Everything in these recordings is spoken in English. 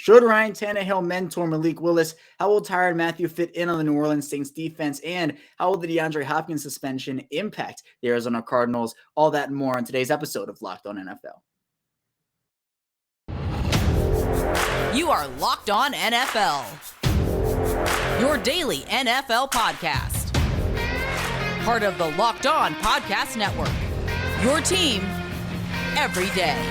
Should Ryan Tannehill mentor Malik Willis? How will Tyrann Mathieu fit in on the New Orleans Saints defense? And how will the DeAndre Hopkins suspension impact the Arizona Cardinals? All that and more on today's episode of Locked On NFL. You are Locked On NFL, your daily NFL podcast. Part of the Locked On Podcast Network, your team every day.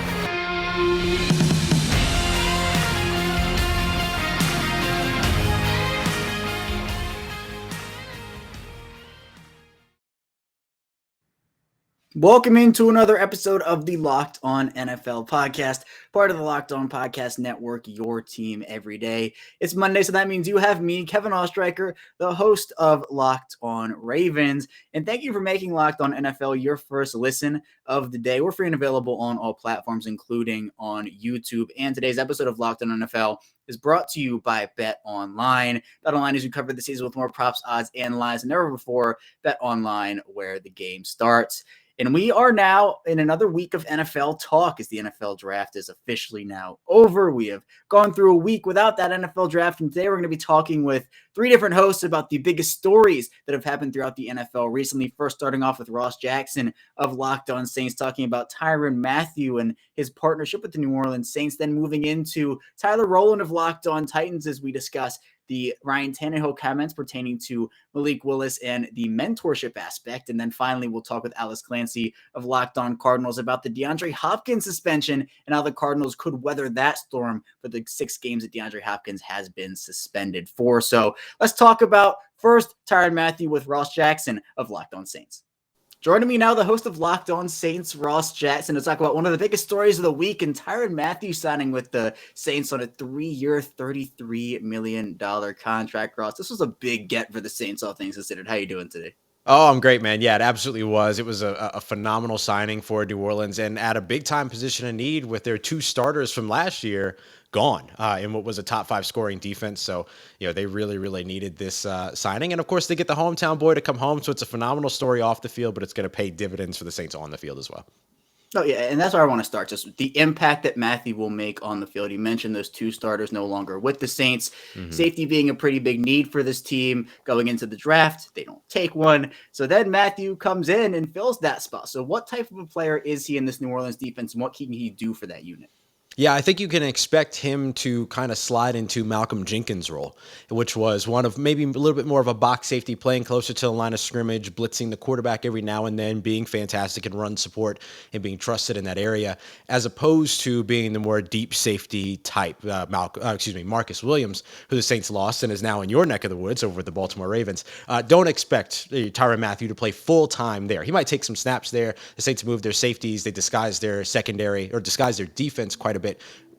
Welcome into another episode of the Locked On NFL podcast, part of the Locked On Podcast Network, your team every day. It's Monday, so that means you have me, Kevin Ostreicher, the host of Locked On Ravens. And thank you for making Locked On NFL your first listen of the day. We're free and available on all platforms, including on YouTube. And today's episode of Locked On NFL is brought to you by Bet Online. Bet Online is you cover the season with more props, odds, and lines than ever before. Bet Online, where the game starts. And we are now in another week of NFL talk as the NFL draft is officially now over. We have gone through a week without that NFL draft, and today we're going to be talking with three different hosts about the biggest stories that have happened throughout the NFL recently. First, starting off with Ross Jackson of Locked On Saints, talking about Tyrann Mathieu and his partnership with the New Orleans Saints. Then moving into Tyler Rowland of Locked On Titans as we discuss the Ryan Tannehill comments pertaining to Malik Willis and the mentorship aspect. And then finally, we'll talk with Clancy of Locked On Cardinals about the DeAndre Hopkins suspension and how the Cardinals could weather that storm for the 6 games that DeAndre Hopkins has been suspended for. So let's talk about first Tyrann Mathieu with Ross Jackson of Locked On Saints. Joining me now, the host of Locked On Saints, Ross Jackson, to talk about one of the biggest stories of the week and Tyrann Mathieu signing with the Saints on a 3-year, $33 million contract. Ross, this was a big get for the Saints, all things considered. How are you doing today? Oh, I'm great, man. Yeah, it absolutely was. It was a phenomenal signing for New Orleans and at a big-time position of need with their 2 starters from last year gone in what was a top 5 scoring defense. So, they really, really needed this signing. And, of course, they get the hometown boy to come home. So it's a phenomenal story off the field, but it's going to pay dividends for the Saints on the field as well. Oh, yeah, and that's where I want to start, just the impact that Mathieu will make on the field. You mentioned those 2 starters no longer with the Saints. Safety being a pretty big need for this team going into the draft. They don't take one. So then Mathieu comes in and fills that spot. So what type of a player is he in this New Orleans defense, and what can he do for that unit? Yeah, I think you can expect him to kind of slide into Malcolm Jenkins' role, which was one of maybe a little bit more of a box safety, playing closer to the line of scrimmage, blitzing the quarterback every now and then, being fantastic in run support and being trusted in that area, as opposed to being the more deep safety type, Marcus Williams, who the Saints lost and is now in your neck of the woods over at the Baltimore Ravens. Don't expect Tyrann Mathieu to play full-time there. He might take some snaps there. The Saints moved their safeties. They disguised their secondary or disguised their defense quite a bit,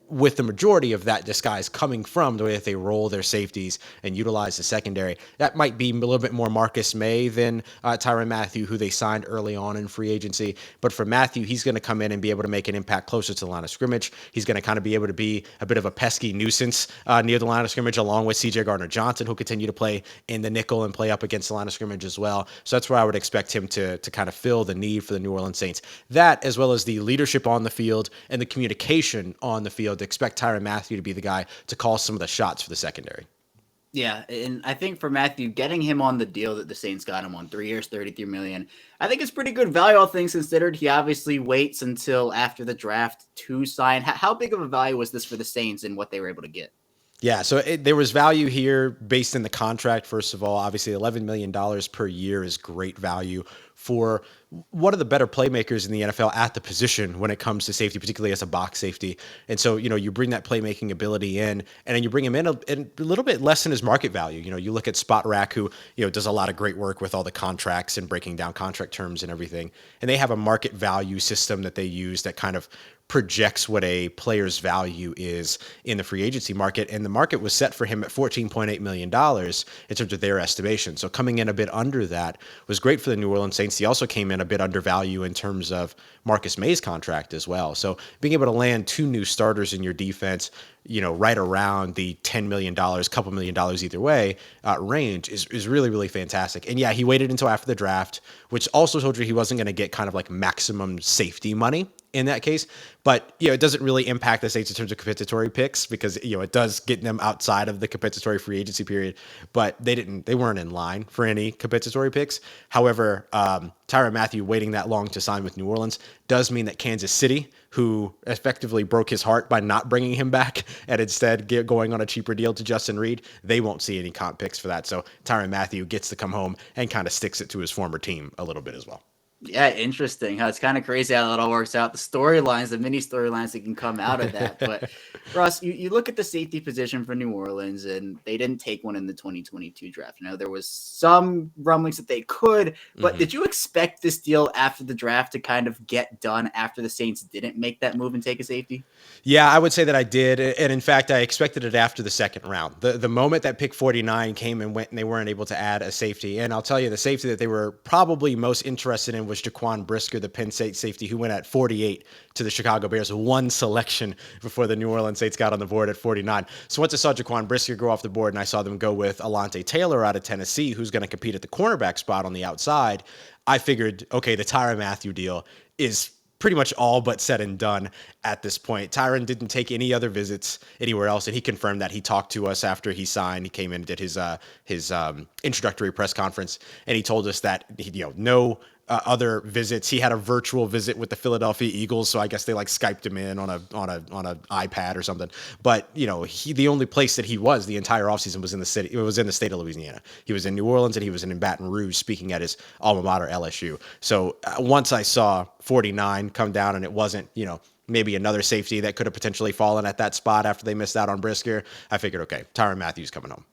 with the majority of that disguise coming from the way that they roll their safeties and utilize the secondary. That might be a little bit more Marcus May than Tyrann Mathieu, who they signed early on in free agency. But for Mathieu, he's going to come in and be able to make an impact closer to the line of scrimmage. He's going to kind of be able to be a bit of a pesky nuisance near the line of scrimmage, along with C.J. Gardner-Johnson, who'll continue to play in the nickel and play up against the line of scrimmage as well. So that's where I would expect him to kind of fill the need for the New Orleans Saints. That, as well as the leadership on the field and the communication on the field, expect Tyrann Mathieu to be the guy to call some of the shots for the secondary. Yeah, and I think for Mathieu, getting him on the deal that the Saints got him on, 3 years, $33 million, I think it's pretty good value, all things considered. He obviously waits until after the draft to sign. How big of a value was this for the Saints and what they were able to get? Yeah, so there was value here based in the contract, first of all. Obviously, $11 million per year is great value for one of the better playmakers in the NFL at the position when it comes to safety, particularly as a box safety. And so, you bring that playmaking ability in, and then you bring him in a little bit less than his market value. You look at Spot Rack, who, does a lot of great work with all the contracts and breaking down contract terms and everything. And they have a market value system that they use that kind of projects what a player's value is in the free agency market. And the market was set for him at $14.8 million in terms of their estimation. So coming in a bit under that was great for the New Orleans Saints. He also came in a bit under value in terms of Marcus May's contract as well. So being able to land 2 new starters in your defense, right around the $10 million, couple $1 million either way range is really, really fantastic. And yeah, he waited until after the draft, which also told you he wasn't going to get kind of like maximum safety money in that case. But, it doesn't really impact the Saints in terms of compensatory picks because, it does get them outside of the compensatory free agency period, but they weren't in line for any compensatory picks. However, Tyrann Mathieu waiting that long to sign with New Orleans does mean that Kansas City, who effectively broke his heart by not bringing him back and instead going on a cheaper deal to Justin Reed, they won't see any comp picks for that. So Tyrann Mathieu gets to come home and kind of sticks it to his former team a little bit as well. Yeah, interesting. How it's kind of crazy how that all works out. The storylines, the mini storylines that can come out of that. But Russ, you look at the safety position for New Orleans, and they didn't take one in the 2022 draft. There was some rumblings that they could, but did you expect this deal after the draft to kind of get done after the Saints didn't make that move and take a safety? Yeah, I would say that I did. And in fact, I expected it after the second round. The moment that pick 49 came and went and they weren't able to add a safety. And I'll tell you, the safety that they were probably most interested in was Jaquan Brisker, the Penn State safety, who went at 48 to the Chicago Bears, one selection before the New Orleans Saints got on the board at 49. So once I saw Jaquan Brisker go off the board and I saw them go with Alontae Taylor out of Tennessee, who's going to compete at the cornerback spot on the outside, I figured, okay, the Tyrann Mathieu deal is pretty much all but said and done at this point. Tyrann didn't take any other visits anywhere else, and he confirmed that. He talked to us after he signed. He came in and did his introductory press conference, and he told us that no other visits. He had a virtual visit with the Philadelphia Eagles, so I guess they Skyped him in on a iPad or something. But the only place that he was the entire offseason was in the city. It was in the state of Louisiana. He was in New Orleans and he was in Baton Rouge speaking at his alma mater LSU. So once I saw 49 come down and it wasn't maybe another safety that could have potentially fallen at that spot after they missed out on Brisker, I figured, okay, Tyrann Mathieu's coming home.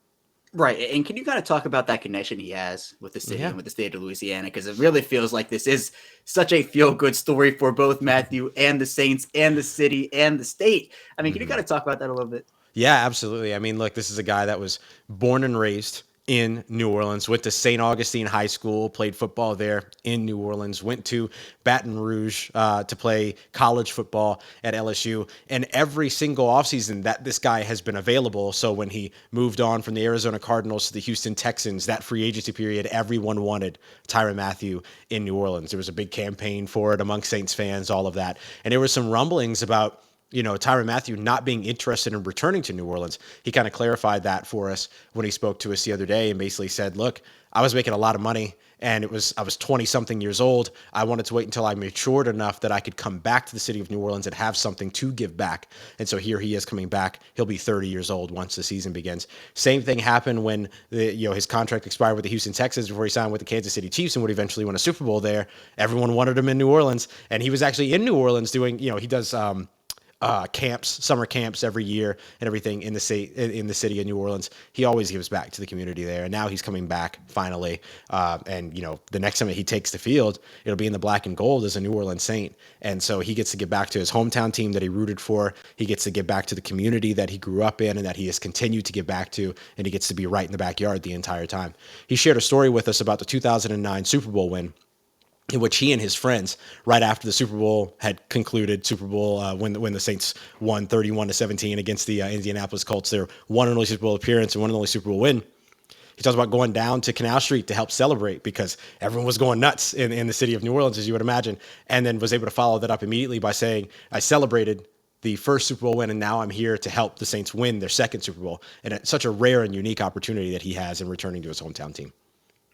Right. And can you kind of talk about that connection he has with the city and with the state of Louisiana? Because it really feels like this is such a feel-good story for both Mathieu and the Saints and the city and the state. Can you kind of talk about that a little bit? Yeah, absolutely. Look, this is a guy that was born and raised in New Orleans, went to St. Augustine High School, played football there in New Orleans, went to Baton Rouge to play college football at LSU. And every single offseason that this guy has been available, so when he moved on from the Arizona Cardinals to the Houston Texans, that free agency period, everyone wanted Tyrann Mathieu in New Orleans. There was a big campaign for it among Saints fans, all of that. And there were some rumblings about Tyrann Mathieu not being interested in returning to New Orleans. He kind of clarified that for us when he spoke to us the other day and basically said, look, I was making a lot of money and I was 20 something years old. I wanted to wait until I matured enough that I could come back to the city of New Orleans and have something to give back. And so here he is coming back. He'll be 30 years old once the season begins. Same thing happened when his contract expired with the Houston Texans before he signed with the Kansas City Chiefs and would eventually win a Super Bowl there. Everyone wanted him in New Orleans, and he was actually in New Orleans doing, he does summer camps every year and everything in the city of New Orleans. He always gives back to the community there. And now he's coming back finally. And the next time that he takes the field, it'll be in the black and gold as a New Orleans Saint. And so he gets to get back to his hometown team that he rooted for. He gets to give back to the community that he grew up in and that he has continued to give back to. And he gets to be right in the backyard the entire time. He shared a story with us about the 2009 Super Bowl win, in which he and his friends, right after the Super Bowl had concluded, when the Saints won 31-17 against the Indianapolis Colts, their one and only Super Bowl appearance and one and only Super Bowl win. He talks about going down to Canal Street to help celebrate because everyone was going nuts in the city of New Orleans, as you would imagine, and then was able to follow that up immediately by saying, I celebrated the first Super Bowl win, and now I'm here to help the Saints win their second Super Bowl. And it's such a rare and unique opportunity that he has in returning to his hometown team.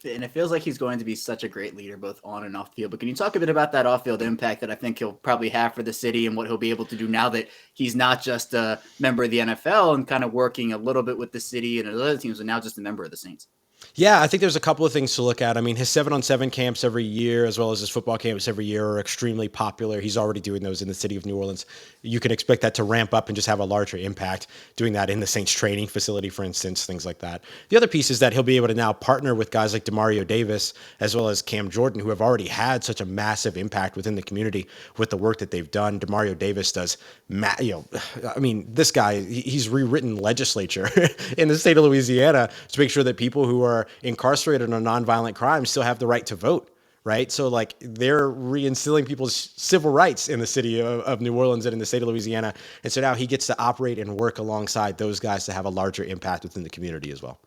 And it feels like he's going to be such a great leader, both on and off field. But can you talk a bit about that off-field impact that I think he'll probably have for the city and what he'll be able to do now that he's not just a member of the NFL and kind of working a little bit with the city and other teams, but now just a member of the Saints? Yeah, I think there's a couple of things to look at. His 7-on-7 camps every year, as well as his football camps every year, are extremely popular. He's already doing those in the city of New Orleans. You can expect that to ramp up and just have a larger impact, doing that in the Saints training facility, for instance, things like that. The other piece is that he'll be able to now partner with guys like Demario Davis, as well as Cam Jordan, who have already had such a massive impact within the community with the work that they've done. Demario Davis does, this guy, he's rewritten legislature in the state of Louisiana to make sure that people who are incarcerated on nonviolent crimes still have the right to vote, right? So they're reinstilling people's civil rights in the city of New Orleans and in the state of Louisiana. And so now he gets to operate and work alongside those guys to have a larger impact within the community as well.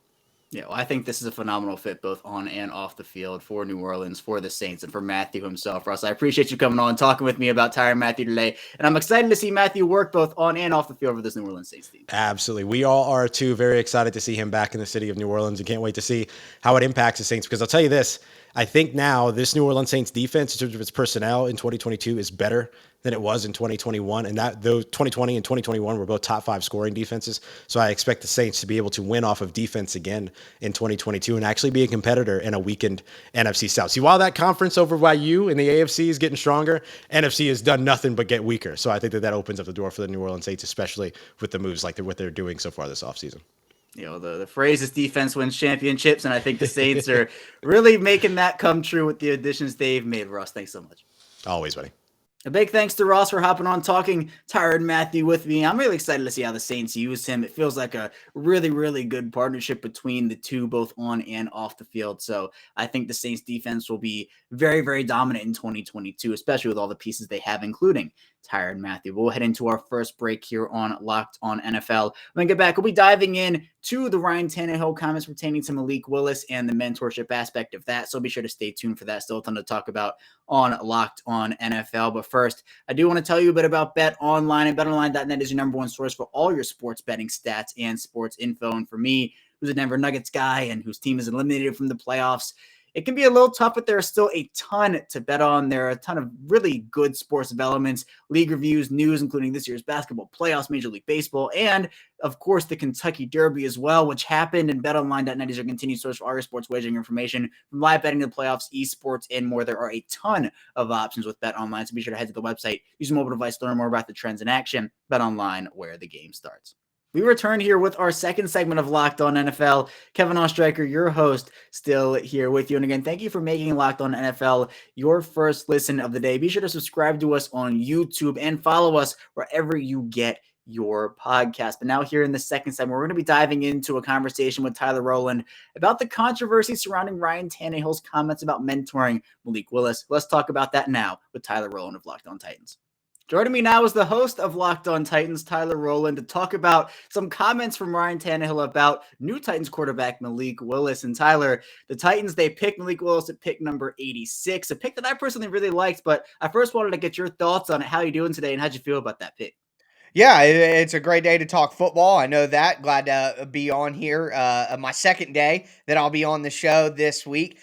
Yeah, well, I think this is a phenomenal fit both on and off the field for New Orleans, for the Saints, and for Mathieu himself. Russ, I appreciate you coming on and talking with me about Tyrann Mathieu today, and I'm excited to see Mathieu work both on and off the field for this New Orleans Saints team. Absolutely. We all are too. Very excited to see him back in the city of New Orleans and can't wait to see how it impacts the Saints, because I'll tell you this, I think now this New Orleans Saints defense in terms of its personnel in 2022 is better than it was in 2021. And that those 2020 and 2021 were both top 5 scoring defenses. So I expect the Saints to be able to win off of defense again in 2022 and actually be a competitor in a weakened NFC South. See, while that conference over by you in the AFC is getting stronger, NFC has done nothing but get weaker. So I think that opens up the door for the New Orleans Saints, especially with the moves like what they're doing so far this offseason. You know, the phrase is defense wins championships, and I think the Saints are really making that come true with the additions they've made. Russ, thanks so much. Always, buddy. A big thanks to Ross for hopping on talking Tyrann Mathieu with me. I'm really excited to see how the Saints use him. It feels like a really, really good partnership between the two, both on and off the field. So I think the Saints defense will be very, very dominant in 2022, especially with all the pieces they have, including Tyrann Mathieu. We'll head into our first break here on Locked on NFL. When we get back, we'll be diving in to the Ryan Tannehill comments pertaining to Malik Willis and the mentorship aspect of that. So be sure to stay tuned for that. Still a ton to talk about on Locked on NFL. But first, I do want to tell you a bit about Bet Online, and BetOnline.net is your number one source for all your sports betting stats and sports info. And for me, who's a Denver Nuggets guy and whose team is eliminated from the playoffs, it can be a little tough, but there are still a ton to bet on. There are a ton of really good sports developments, league reviews, news, including this year's basketball playoffs, Major League Baseball, and, of course, the Kentucky Derby as well, which happened. And BetOnline.net is your continued source for all your sports wagering information, from live betting to the playoffs, esports, and more. There are a ton of options with BetOnline, so be sure to head to the website, use a mobile device to learn more about the trends in action. BetOnline, where the game starts. We return here with our second segment of Locked on NFL. Kevin Ostreicher, your host, still here with you. And again, thank you for making Locked on NFL your first listen of the day. Be sure to subscribe to us on YouTube and follow us wherever you get your podcast. But now here in the second segment, we're going to be diving into a conversation with Tyler Rowland about the controversy surrounding Ryan Tannehill's comments about mentoring Malik Willis. Let's talk about that now with Tyler Rowland of Locked on Titans. Joining me now is the host of Locked on Titans, Tyler Rowland, to talk about some comments from Ryan Tannehill about new Titans quarterback Malik Willis. And Tyler, the Titans, they picked Malik Willis at pick number 86, a pick that I personally really liked, but I first wanted to get your thoughts on it. How you doing today, and how'd you feel about that pick? Yeah, it's a great day to talk football. I know that. Glad to be on here. My second day that I'll be on the show this week.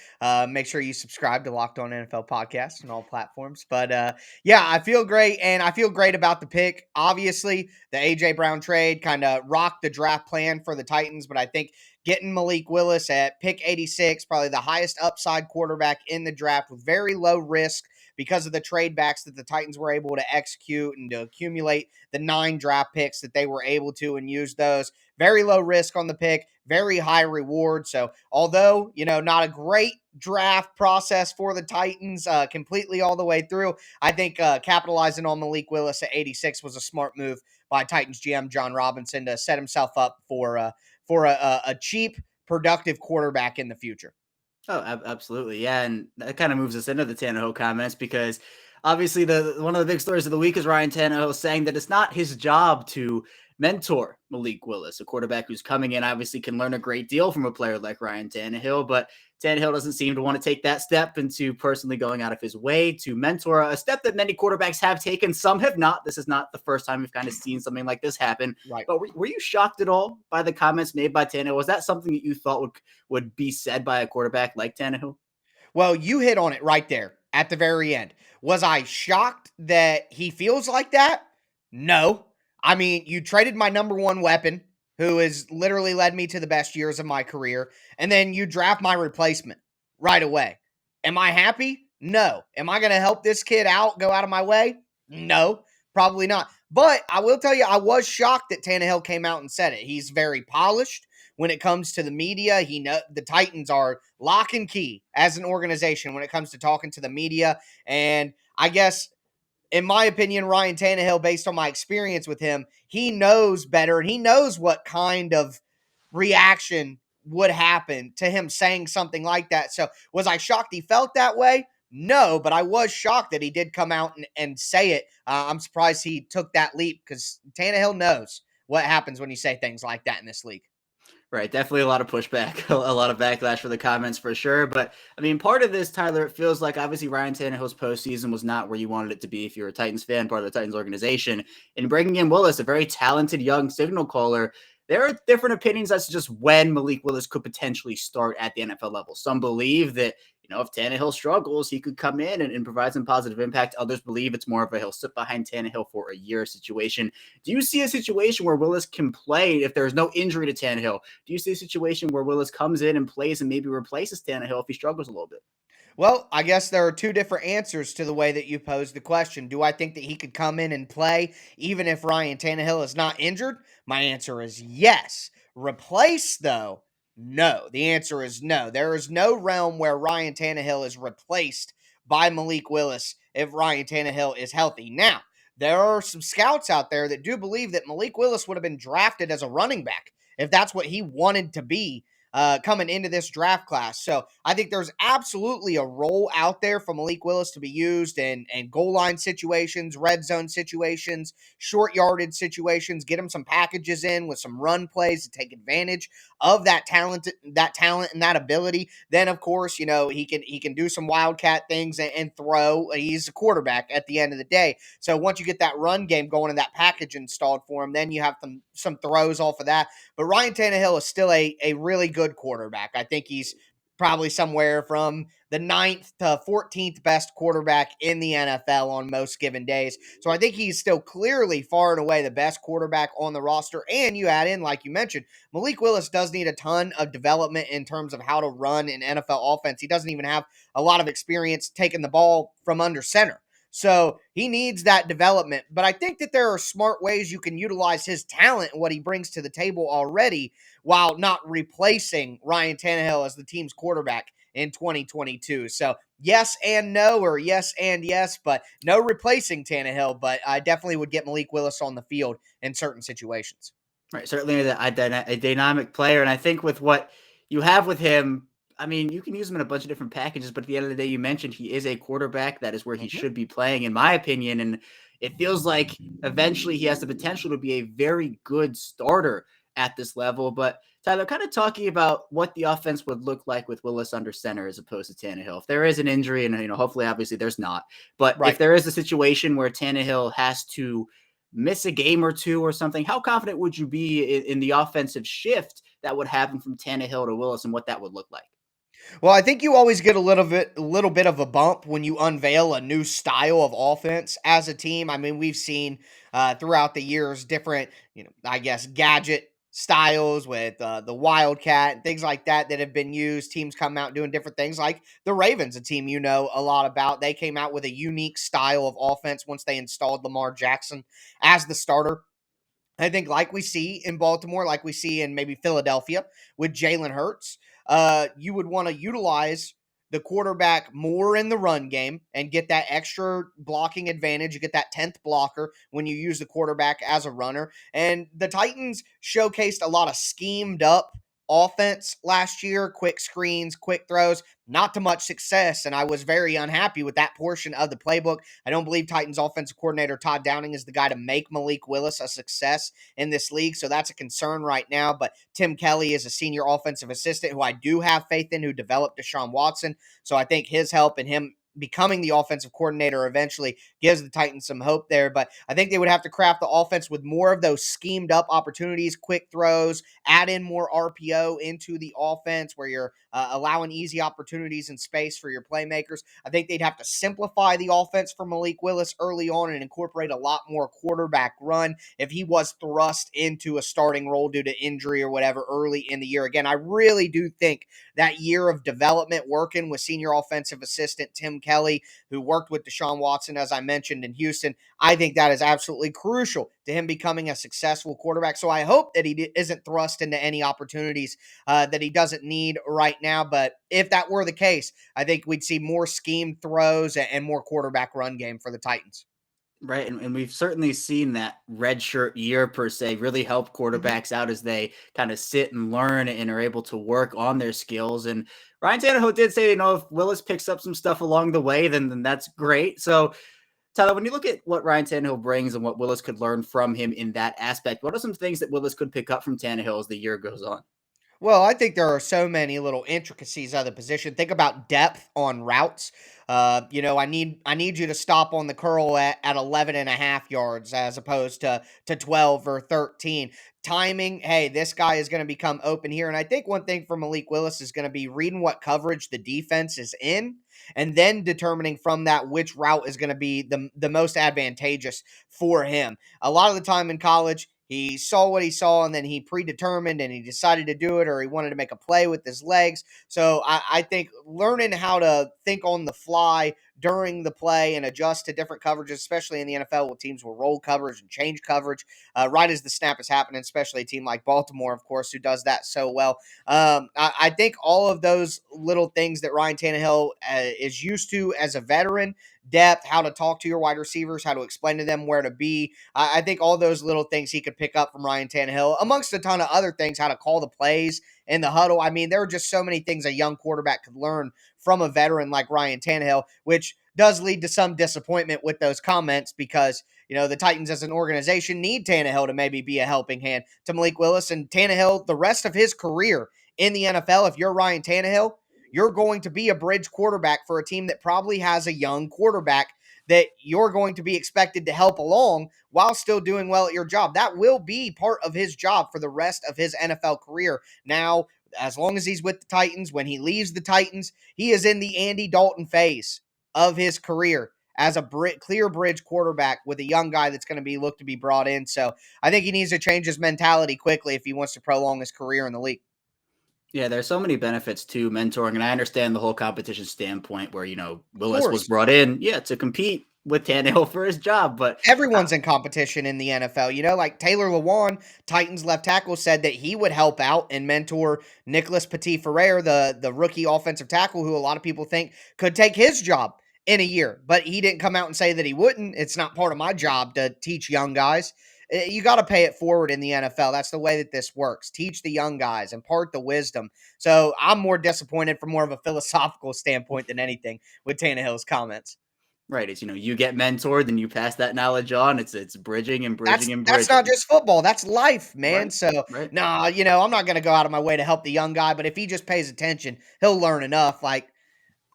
Make sure you subscribe to Locked On NFL Podcast on all platforms. But yeah, I feel great, and I feel great about the pick. Obviously, the A.J. Brown trade kind of rocked the draft plan for the Titans, but I think getting Malik Willis at pick 86, probably the highest upside quarterback in the draft with very low risk, because of the trade backs that the Titans were able to execute and to accumulate the 9 draft picks that they were able to and use those. Very low risk on the pick, very high reward. So although, not a great draft process for the Titans completely all the way through, I think capitalizing on Malik Willis at 86 was a smart move by Titans GM John Robinson to set himself up for a cheap, productive quarterback in the future. Oh, absolutely. Yeah. And that kind of moves us into the Tannehill comments, because obviously one of the big stories of the week is Ryan Tannehill saying that it's not his job to mentor Malik Willis, a quarterback who's coming in, obviously can learn a great deal from a player like Ryan Tannehill, but Tannehill doesn't seem to want to take that step into personally going out of his way to mentor, a step that many quarterbacks have taken. Some have not. This is not the first time we've kind of seen something like this happen. Right. But were you shocked at all by the comments made by Tannehill? Was that something that you thought would be said by a quarterback like Tannehill? Well, you hit on it right there at the very end. Was I shocked that he feels like that? No. I mean, you traded my number one weapon, who has literally led me to the best years of my career, and then you draft my replacement right away. Am I happy? No. Am I going to help this kid out, go out of my way? No, probably not. But I will tell you, I was shocked that Tannehill came out and said it. He's very polished when it comes to the media. The Titans are lock and key as an organization when it comes to talking to the media. And I guess, in my opinion, Ryan Tannehill, based on my experience with him, he knows better, and he knows what kind of reaction would happen to him saying something like that. So was I shocked he felt that way? No, but I was shocked that he did come out and say it. I'm surprised he took that leap, because Tannehill knows what happens when you say things like that in this league. Right, definitely a lot of pushback, a lot of backlash for the comments for sure. But I mean, part of this, Tyler, it feels like obviously Ryan Tannehill's postseason was not where you wanted it to be if you're a Titans fan, part of the Titans organization. And bringing in Willis, a very talented young signal caller, there are different opinions as to just when Malik Willis could potentially start at the NFL level. Some believe that, if Tannehill struggles, he could come in and provide some positive impact. Others believe it's more of a he'll sit behind Tannehill for a year situation. Do you see a situation where Willis can play if there's no injury to Tannehill? Do you see a situation where Willis comes in and plays and maybe replaces Tannehill if he struggles a little bit? Well, I guess there are two different answers to the way that you posed the question. Do I think that he could come in and play even if Ryan Tannehill is not injured? My answer is yes. Replace, though? No. The answer is no. There is no realm where Ryan Tannehill is replaced by Malik Willis if Ryan Tannehill is healthy. Now, there are some scouts out there that do believe that Malik Willis would have been drafted as a running back if that's what he wanted to be coming into this draft class. So I think there's absolutely a role out there for Malik Willis to be used in goal line situations, red zone situations, short yardage situations. Get him some packages in with some run plays to take advantage of that talent and that ability. Then of course, he can do some wildcat things and throw. He's a quarterback at the end of the day. So once you get that run game going and that package installed for him, then you have some throws off of that. But Ryan Tannehill is still a really good quarterback. I think he's probably somewhere from the 9th to 14th best quarterback in the NFL on most given days. So I think he's still clearly far and away the best quarterback on the roster. And you add in, like you mentioned, Malik Willis does need a ton of development in terms of how to run an NFL offense. He doesn't even have a lot of experience taking the ball from under center. So he needs that development. But I think that there are smart ways you can utilize his talent and what he brings to the table already while not replacing Ryan Tannehill as the team's quarterback in 2022. So yes and no, or yes and yes, but no replacing Tannehill. But I definitely would get Malik Willis on the field in certain situations. Right, certainly a dynamic player, and I think with what you have with him, I mean, you can use him in a bunch of different packages, but at the end of the day, you mentioned he is a quarterback. That is where he Mhm. should be playing, in my opinion, and it feels like eventually he has the potential to be a very good starter at this level. But Tyler, kind of talking about what the offense would look like with Willis under center as opposed to Tannehill. If there is an injury, and hopefully, obviously, there's not, but if Right. there is a situation where Tannehill has to miss a game or two or something, how confident would you be in the offensive shift that would happen from Tannehill to Willis and what that would look like? Well, I think you always get a little bit of a bump when you unveil a new style of offense as a team. I mean, we've seen throughout the years different, I guess, gadget styles with the Wildcat and things like that have been used. Teams come out doing different things, like the Ravens, a team you know a lot about. They came out with a unique style of offense once they installed Lamar Jackson as the starter. I think, like we see in Baltimore, like we see in maybe Philadelphia with Jalen Hurts, you would want to utilize the quarterback more in the run game and get that extra blocking advantage. You get that 10th blocker when you use the quarterback as a runner. And the Titans showcased a lot of schemed up offense last year, quick screens, quick throws, not to much success. And I was very unhappy with that portion of the playbook. I don't believe Titans offensive coordinator Todd Downing is the guy to make Malik Willis a success in this league. So that's a concern right now. But Tim Kelly is a senior offensive assistant who I do have faith in, who developed Deshaun Watson. So I think his help and him becoming the offensive coordinator eventually gives the Titans some hope there. But I think they would have to craft the offense with more of those schemed up opportunities, quick throws, add in more RPO into the offense where you're allowing easy opportunities and space for your playmakers. I think they'd have to simplify the offense for Malik Willis early on and incorporate a lot more quarterback run if he was thrust into a starting role due to injury or whatever early in the year. Again, I really do think that year of development working with senior offensive assistant Tim Kelly, who worked with Deshaun Watson, as I mentioned, in Houston, I think that is absolutely crucial to him becoming a successful quarterback. So I hope that he isn't thrust into any opportunities that he doesn't need right now. But if that were the case, I think we'd see more schemed throws and more quarterback run game for the Titans. Right, and we've certainly seen that redshirt year per se really help Mhm. quarterbacks out as they kind of sit and learn and are able to work on their skills. And Ryan Tannehill did say, if Willis picks up some stuff along the way, then that's great. So, Tyler, when you look at what Ryan Tannehill brings and what Willis could learn from him in that aspect, what are some things that Willis could pick up from Tannehill as the year goes on? Well, I think there are so many little intricacies of the position. Think about depth on routes. I need you to stop on the curl at 11 and a half yards as opposed to 12 or 13. Timing, hey, this guy is going to become open here. And I think one thing for Malik Willis is going to be reading what coverage the defense is in and then determining from that which route is going to be the most advantageous for him. A lot of the time in college, he saw what he saw and then he predetermined and he decided to do it, or he wanted to make a play with his legs. So I think learning how to think on the fly during the play and adjust to different coverages, especially in the NFL, where teams will roll coverage and change coverage right as the snap is happening, especially a team like Baltimore, of course, who does that so well. I think all of those little things that Ryan Tannehill is used to as a veteran, depth, how to talk to your wide receivers, how to explain to them where to be. I think all those little things he could pick up from Ryan Tannehill, amongst a ton of other things, how to call the plays in the huddle. I mean, there are just so many things a young quarterback could learn from a veteran like Ryan Tannehill, which does lead to some disappointment with those comments because, the Titans as an organization need Tannehill to maybe be a helping hand to Malik Willis. And Tannehill, the rest of his career in the NFL, if you're Ryan Tannehill, you're going to be a bridge quarterback for a team that probably has a young quarterback that you're going to be expected to help along while still doing well at your job. That will be part of his job for the rest of his NFL career. Now, as long as he's with the Titans, when he leaves the Titans, he is in the Andy Dalton phase of his career as a clear bridge quarterback with a young guy that's going to be looked to be brought in. So I think he needs to change his mentality quickly if he wants to prolong his career in the league. Yeah, there's so many benefits to mentoring, and I understand the whole competition standpoint where, Willis was brought in, to compete with Tannehill for his job, but everyone's in competition in the NFL. Like Taylor Lewan, Titans left tackle, said that he would help out and mentor Nicholas Petit-Ferrer, the rookie offensive tackle, who a lot of people think could take his job in a year, but he didn't come out and say that he wouldn't. It's not part of my job to teach young guys. You got to pay it forward in the NFL. That's the way that this works. Teach the young guys, impart the wisdom. So I'm more disappointed from more of a philosophical standpoint than anything with Tannehill's comments. Right, it's you get mentored, then you pass that knowledge on. It's bridging and bridging and bridging. That's not just football. That's life, man. Right, So, right. nah, I'm not going to go out of my way to help the young guy, but if he just pays attention, he'll learn enough. Like,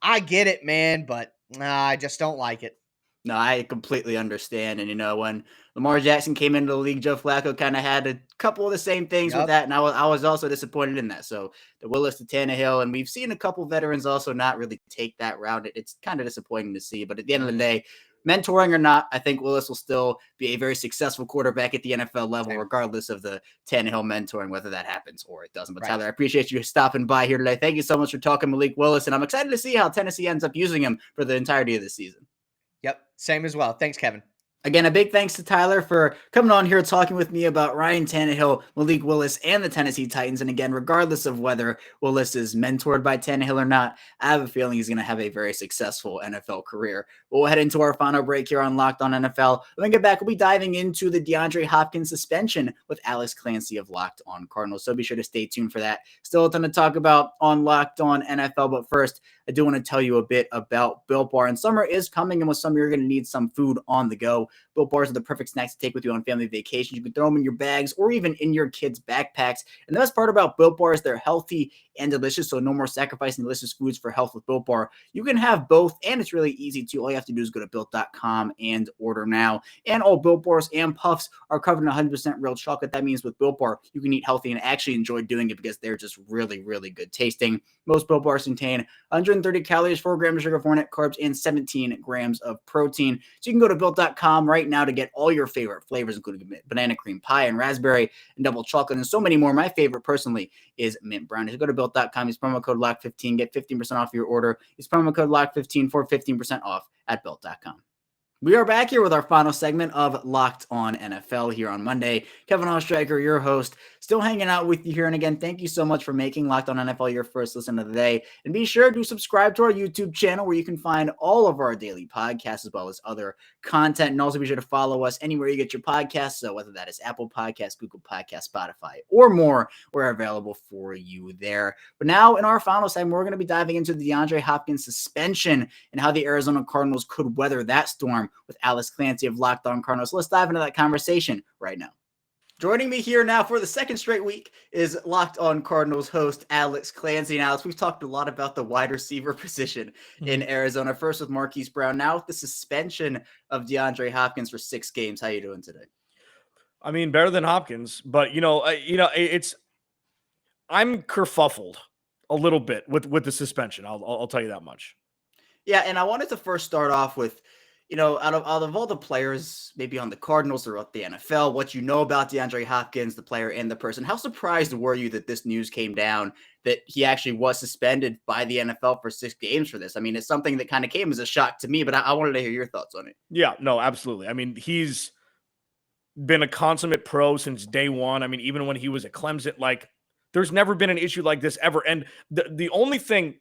I get it, man, but I just don't like it. No, I completely understand. And, when Lamar Jackson came into the league, Joe Flacco kind of had a couple of the same things with that. And I was also disappointed in that. So the Willis to Tannehill, and we've seen a couple veterans also not really take that route. It's kind of disappointing to see. But at the end of the day, mentoring or not, I think Willis will still be a very successful quarterback at the NFL level, regardless of the Tannehill mentoring, whether that happens or it doesn't. But Tyler, I appreciate you stopping by here today. Thank you so much for talking Malik Willis. And I'm excited to see how Tennessee ends up using him for the entirety of the season. Yep, same as well. Thanks, Kevin. Again, a big thanks to Tyler for coming on here talking with me about Ryan Tannehill, Malik Willis, and the Tennessee Titans. And again, regardless of whether Willis is mentored by Tannehill or not, I have a feeling he's going to have a very successful NFL career. We'll head into our final break here on Locked On NFL. When we get back, we'll be diving into the DeAndre Hopkins suspension with Alex Clancy of Locked On Cardinals. So be sure to stay tuned for that. Still a ton to talk about on Locked On NFL. But first, I do want to tell you a bit about Built Bar. And summer is coming, and with summer, you're going to need some food on the go. Built Bars are the perfect snacks to take with you on family vacations. You can throw them in your bags or even in your kids' backpacks. And the best part about Built Bar is they're healthy and delicious, so no more sacrificing delicious foods for health with Built Bar. You can have both, and it's really easy too. All you have to do is go to Built.com and order now. And all Built Bars and Puffs are covered in 100% real chocolate. That means with Built Bar, you can eat healthy and actually enjoy doing it because they're just really, really good tasting. Most Built Bars contain 130 calories, 4 grams of sugar, 4 net carbs, and 17 grams of protein. So you can go to Built.com right now to get all your favorite flavors, including banana cream pie and raspberry and double chocolate and so many more. My favorite personally is mint brownie. So go to Built.com, use promo code LOCK15, get 15% off your order. Use promo code LOCK15 for 15% off at Built.com. We are back here with our final segment of Locked On NFL here on Monday. Kevin Ostreicher, your host, still hanging out with you here. And again, thank you so much for making Locked On NFL your first listen of the day. And be sure to subscribe to our YouTube channel where you can find all of our daily podcasts as well as other content. And also be sure to follow us anywhere you get your podcasts. So whether that is Apple Podcasts, Google Podcasts, Spotify, or more, we're available for you there. But now in our final segment, we're going to be diving into the DeAndre Hopkins suspension and how the Arizona Cardinals could weather that storm with Alex Clancy of Locked On Cardinals. So let's dive into that conversation right now. Joining me here now for the second straight week is Locked On Cardinals host Alex Clancy. And Alex, we've talked a lot about the wide receiver position in Arizona. First with Marquise Brown, now with the suspension of DeAndre Hopkins for 6 games. How you doing today? I mean, better than Hopkins, but I'm kerfuffled a little bit with the suspension. I'll tell you that much. Yeah, and I wanted to first start off with, out of all the players, maybe on the Cardinals throughout the NFL, what you know about DeAndre Hopkins, the player and the person, how surprised were you that this news came down, that he actually was suspended by the NFL for 6 games for this? I mean, it's something that kind of came as a shock to me, but I wanted to hear your thoughts on it. Yeah, no, absolutely. I mean, he's been a consummate pro since day one. I mean, even when he was at Clemson, there's never been an issue like this ever. And the only thing,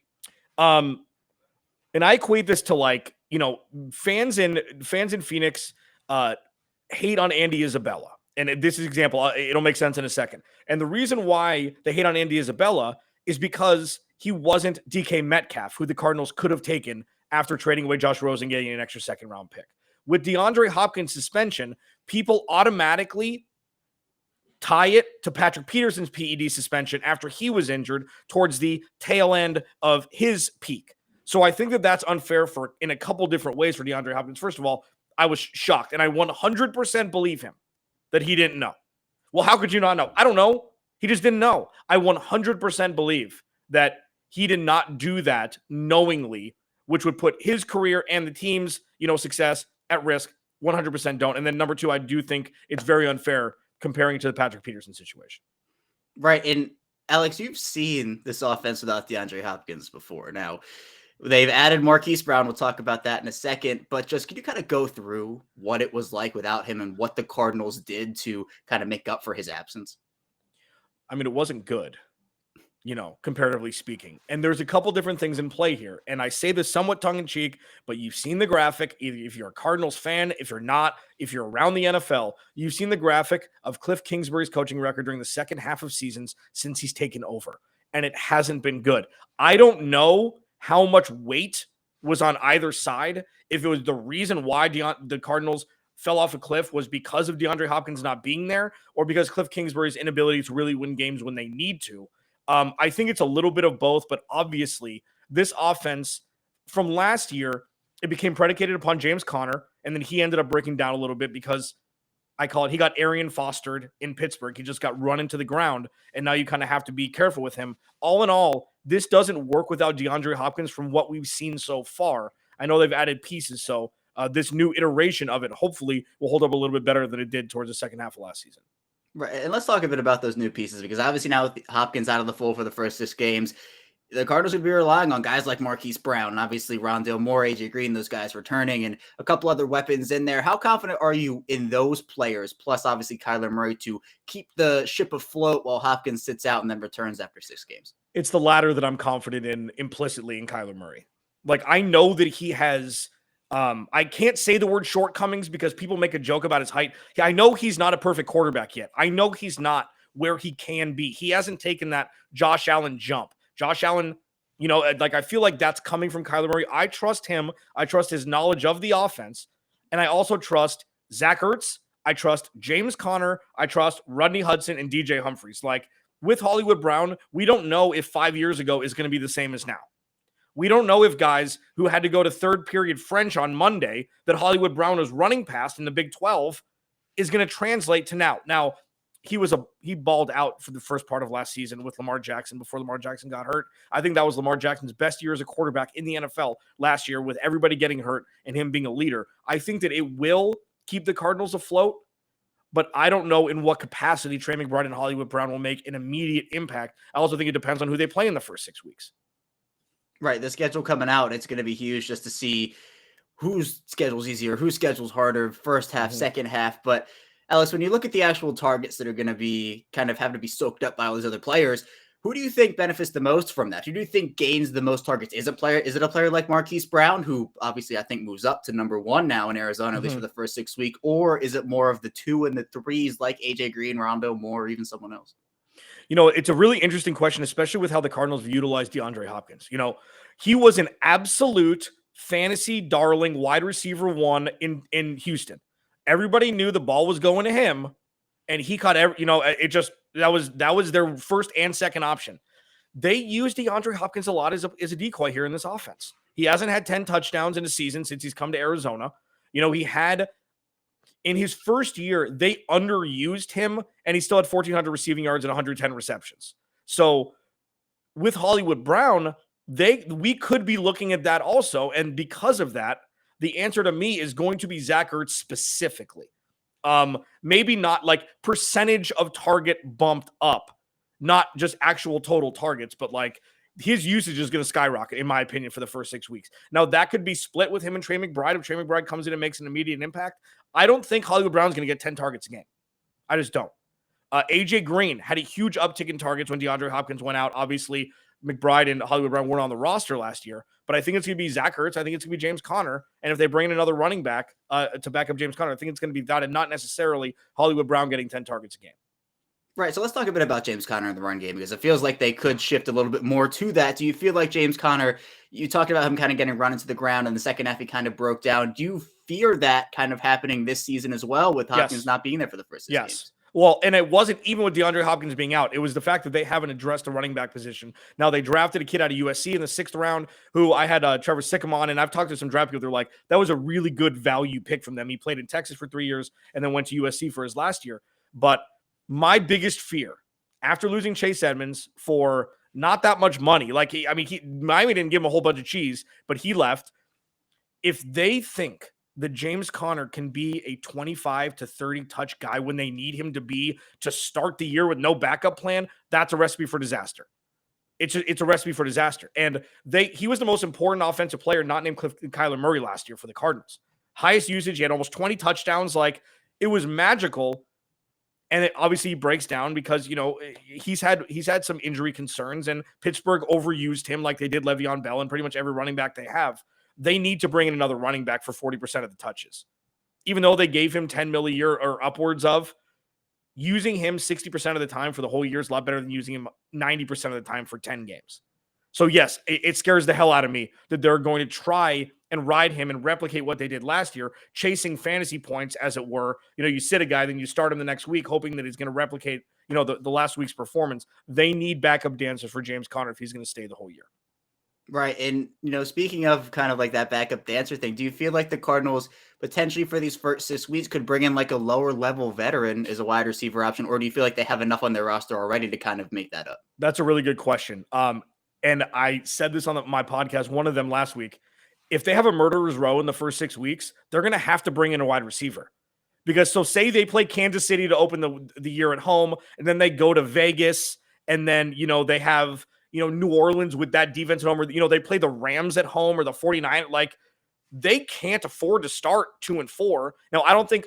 and I equate this to fans in Phoenix hate on Andy Isabella. And this is example, it'll make sense in a second. And the reason why they hate on Andy Isabella is because he wasn't DK Metcalf, who the Cardinals could have taken after trading away Josh Rosen, getting an extra second-round pick. With DeAndre Hopkins' suspension, people automatically tie it to Patrick Peterson's PED suspension after he was injured towards the tail end of his peak. So I think that that's unfair in a couple different ways for DeAndre Hopkins. First of all, I was shocked, and I 100% believe him that he didn't know. Well, how could you not know? I don't know. He just didn't know. I 100% believe that he did not do that knowingly, which would put his career and the team's, success at risk. 100% don't. And then number two, I do think it's very unfair comparing to the Patrick Peterson situation. Right. And Alex, you've seen this offense without DeAndre Hopkins before. Now, they've added Marquise Brown. We'll talk about that in a second. But just can you kind of go through what it was like without him and what the Cardinals did to kind of make up for his absence? I mean, it wasn't good, comparatively speaking. And there's a couple different things in play here. And I say this somewhat tongue-in-cheek, but you've seen the graphic. Either if you're a Cardinals fan, if you're not, if you're around the NFL, you've seen the graphic of Cliff Kingsbury's coaching record during the second half of seasons since he's taken over. And it hasn't been good. I don't know how much weight was on either side. If it was the reason why the Cardinals fell off a cliff was because of DeAndre Hopkins not being there, or because Cliff Kingsbury's inability to really win games when they need to. I think it's a little bit of both, but obviously this offense from last year, it became predicated upon James Conner, and then he ended up breaking down a little bit because he got Arian Fostered in Pittsburgh. He just got run into the ground, and now you kind of have to be careful with him. All in all, this doesn't work without DeAndre Hopkins from what we've seen so far. I know they've added pieces, so this new iteration of it hopefully will hold up a little bit better than it did towards the second half of last season. Right. And let's talk a bit about those new pieces, because obviously now with Hopkins out of the fold for the first 6 games, the Cardinals would be relying on guys like Marquise Brown and obviously Rondale Moore, AJ Green, those guys returning, and a couple other weapons in there. How confident are you in those players, plus obviously Kyler Murray, to keep the ship afloat while Hopkins sits out and then returns after 6 games? It's the latter that I'm confident in implicitly in Kyler Murray. I know that he has I can't say the word shortcomings because people make a joke about his height. I know he's not a perfect quarterback yet. I know he's not where he can be. He hasn't taken that Josh Allen jump. Josh Allen, I feel like that's coming from Kyler Murray. I trust him. I trust his knowledge of the offense. And I also trust Zach Ertz. I trust James Conner. I trust Rodney Hudson and DJ Humphries. With Hollywood Brown, we don't know if 5 years ago is going to be the same as now. We don't know if guys who had to go to third period French on Monday that Hollywood Brown was running past in the Big 12 is going to translate to now. Now, he balled out for the first part of last season with Lamar Jackson before Lamar Jackson got hurt. I think that was Lamar Jackson's best year as a quarterback in the NFL last year, with everybody getting hurt and him being a leader. I think that it will keep the Cardinals afloat, but I don't know in what capacity Trey McBride and Hollywood Brown will make an immediate impact. I also think it depends on who they play in the first 6 weeks. Right. The schedule coming out, it's going to be huge just to see whose schedule's easier, whose schedule's harder, first half, second half. But Alex, when you look at the actual targets that are going to be kind of having to be soaked up by all these other players, who do you think benefits the most from that? Who do you think gains the most targets? Is it a player like Marquise Brown, who obviously I think moves up to number 1 now in Arizona, at least for the first 6 weeks? Or is it more of the 2 and the 3s like AJ Green, Rondale Moore, or even someone else? It's a really interesting question, especially with how the Cardinals utilized DeAndre Hopkins. He was an absolute fantasy darling wide receiver 1 in Houston. Everybody knew the ball was going to him, and he caught that was their first and second option. They used DeAndre Hopkins a lot as a decoy here in this offense. He hasn't had 10 touchdowns in a season since he's come to Arizona. He had in his first year, they underused him, and he still had 1,400 receiving yards and 110 receptions. So with Hollywood Brown, we could be looking at that also. And because of that, the answer to me is going to be Zach Ertz specifically. Maybe not like percentage of target bumped up, not just actual total targets, but like his usage is going to skyrocket, in my opinion, for the first 6 weeks. Now, that could be split with him and Trey McBride. If Trey McBride comes in and makes an immediate impact, I don't think Hollywood Brown's going to get 10 targets a game. I just don't. AJ Green had a huge uptick in targets when DeAndre Hopkins went out. Obviously, McBride and Hollywood Brown weren't on the roster last year, but I think it's going to be Zach Ertz. I think it's going to be James Conner. And if they bring in another running back to back up James Conner, I think it's going to be that and not necessarily Hollywood Brown getting 10 targets a game. Right, so let's talk a bit about James Conner in the run game, because it feels like they could shift a little bit more to that. Do you feel like James Conner, you talked about him kind of getting run into the ground, and the second half he kind of broke down. Do you fear that kind of happening this season as well, with Hopkins not being there for the first 6 games? Well, and it wasn't even with DeAndre Hopkins being out. It was the fact that they haven't addressed the running back position. Now, they drafted a kid out of USC in the 6th round who I had Trevor Sikkema on, and I've talked to some draft people. They're like, that was a really good value pick from them. He played in Texas for 3 years and then went to USC for his last year. But my biggest fear, after losing Chase Edmonds for not that much money, Miami didn't give him a whole bunch of cheese, but he left. If they think that James Conner can be a 25 to 30 touch guy when they need him to be to start the year with no backup plan, that's a recipe for disaster. It's a recipe for disaster. And he was the most important offensive player not named Kyler Murray last year for the Cardinals. Highest usage. He had almost 20 touchdowns. Like, it was magical. And obviously he breaks down because, he's had some injury concerns, and Pittsburgh overused him like they did Le'Veon Bell and pretty much every running back they have. They need to bring in another running back for 40% of the touches. Even though they gave him $10 million a year or upwards of, using him 60% of the time for the whole year is a lot better than using him 90% of the time for 10 games. So yes, it scares the hell out of me that they're going to try and ride him and replicate what they did last year, chasing fantasy points, as it were. You sit a guy, then you start him the next week, hoping that he's going to replicate, the last week's performance. They need backup dancers for James Conner if he's going to stay the whole year. Right. And, speaking of kind of like that backup dancer thing, do you feel like the Cardinals potentially for these first 6 weeks could bring in like a lower level veteran as a wide receiver option? Or do you feel like they have enough on their roster already to kind of make that up? That's a really good question. And I said this on my podcast, one of them last week. If they have a murderer's row in the first 6 weeks, they're going to have to bring in a wide receiver. Because say they play Kansas City to open the year at home, and then they go to Vegas, and then, they have, New Orleans with that defense at home, or, they play the Rams at home or the 49. Like, they can't afford to start 2-4. Now, I don't think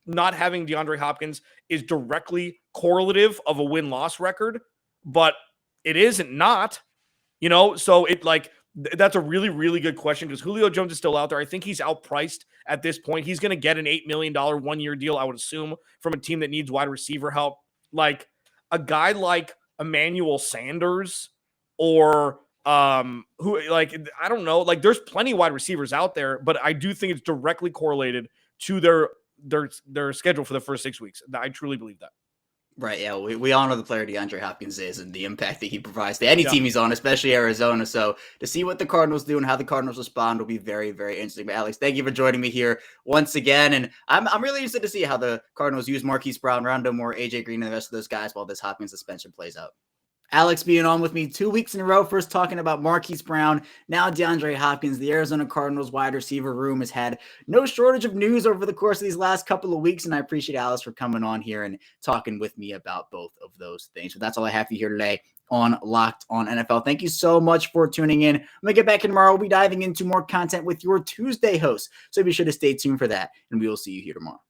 not having DeAndre Hopkins is directly correlative of a win-loss record, but it isn't not. So that's a really, really good question, because Julio Jones is still out there. I think he's outpriced at this point. He's going to get an $8 million 1-year deal, I would assume, from a team that needs wide receiver help. Like a guy like Emmanuel Sanders or I don't know, like there's plenty of wide receivers out there, but I do think it's directly correlated to their schedule for the first 6 weeks. I truly believe that. Right, yeah, we all know the player DeAndre Hopkins is and the impact that he provides to any team he's on, especially Arizona. So to see what the Cardinals do and how the Cardinals respond will be very, very interesting. But Alex, thank you for joining me here once again. And I'm really interested to see how the Cardinals use Marquise Brown, Rondo Moore, AJ Green, and the rest of those guys while this Hopkins suspension plays out. Alex being on with me 2 weeks in a row, first talking about Marquise Brown, now DeAndre Hopkins. The Arizona Cardinals wide receiver room has had no shortage of news over the course of these last couple of weeks, and I appreciate Alex for coming on here and talking with me about both of those things. So that's all I have for you here today on Locked On NFL. Thank you so much for tuning in. When we get back in tomorrow, we'll be diving into more content with your Tuesday host, so be sure to stay tuned for that, and we will see you here tomorrow.